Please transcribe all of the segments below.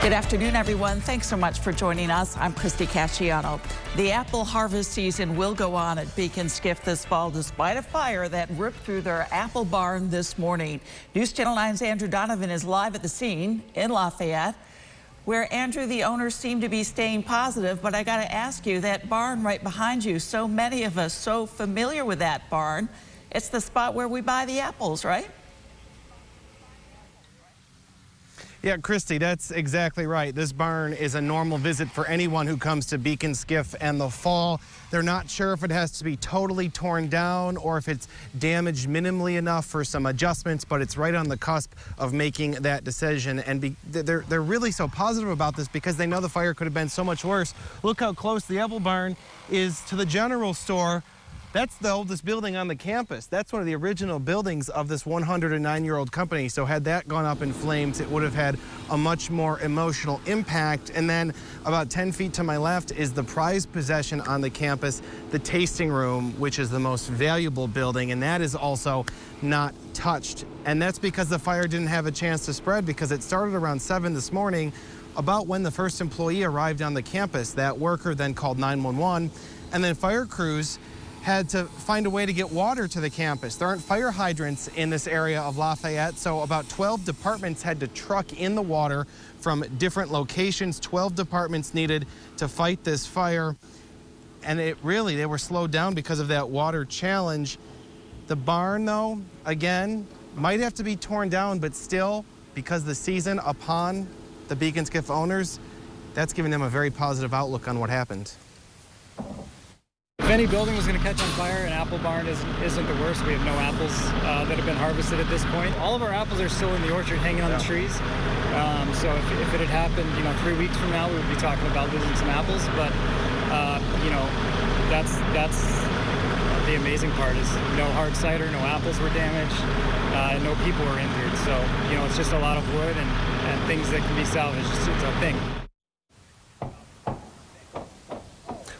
Good afternoon, everyone. Thanks so much for joining us. I'm Christy Casciano. The apple harvest season will go on at Beak Skiff this fall despite a fire that ripped through their apple barn this morning. News Channel 9's Andrew Donovan is live at the scene in Lafayette, where, Andrew, the owners seem to be staying positive, but I got to ask you, that barn right behind you, so many of us so familiar with that barn. It's the spot where we buy the apples, right? Yeah, Christy, that's exactly right. This barn is a normal visit for anyone who comes to Beak Skiff in the fall. They're not sure if it has to be totally torn down or if it's damaged minimally enough for some adjustments, but it's right on the cusp of making that decision. And they're really so positive about this because they know the fire could have been so much worse. Look how close the apple barn is to the general store. That's the oldest building on the campus. That's one of the original buildings of this 109-year-old company. So had that gone up in flames, it would have had a much more emotional impact. And then about 10 feet to my left is the prized possession on the campus, the tasting room, which is the most valuable building. And that is also not touched. And that's because the fire didn't have a chance to spread, because it started around 7 this morning, about when the first employee arrived on the campus. That worker then called 911, and then fire crews had to find a way to get water to the campus. There aren't fire hydrants in this area of Lafayette, so about 12 departments had to truck in the water from different locations. 12 departments needed to fight this fire, and they were slowed down because of that water challenge. The barn, though, again, might have to be torn down, but still, because the season upon the Beak Skiff owners, that's giving them a very positive outlook on what happened. If any building was going to catch on fire, an apple barn isn't the worst. We have no apples that have been harvested at this point. All of our apples are still in the orchard hanging on the trees. So if it had happened, 3 weeks from now, we would be talking about losing some apples. But, that's the amazing part is no hard cider, no apples were damaged, and no people were injured. So, it's just a lot of wood and things that can be salvaged. It's a thing.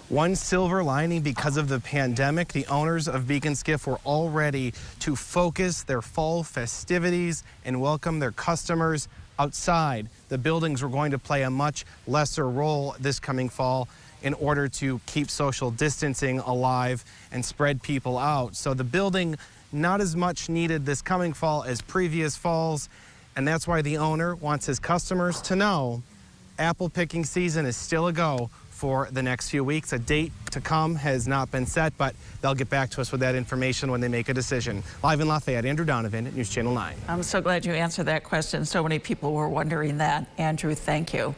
One silver lining because of the pandemic, the owners of Beak Skiff were all ready to focus their fall festivities and welcome their customers outside. The buildings were going to play a much lesser role this coming fall in order to keep social distancing alive and spread people out. So the building not as much needed this coming fall as previous falls, and that's why the owner wants his customers to know apple picking season is still a go for the next few weeks. A date to come has not been set, but they'll get back to us with that information when they make a decision. Live in Lafayette, Andrew Donovan at News Channel 9. I'm so glad you answered that question. So many people were wondering that. Andrew, thank you.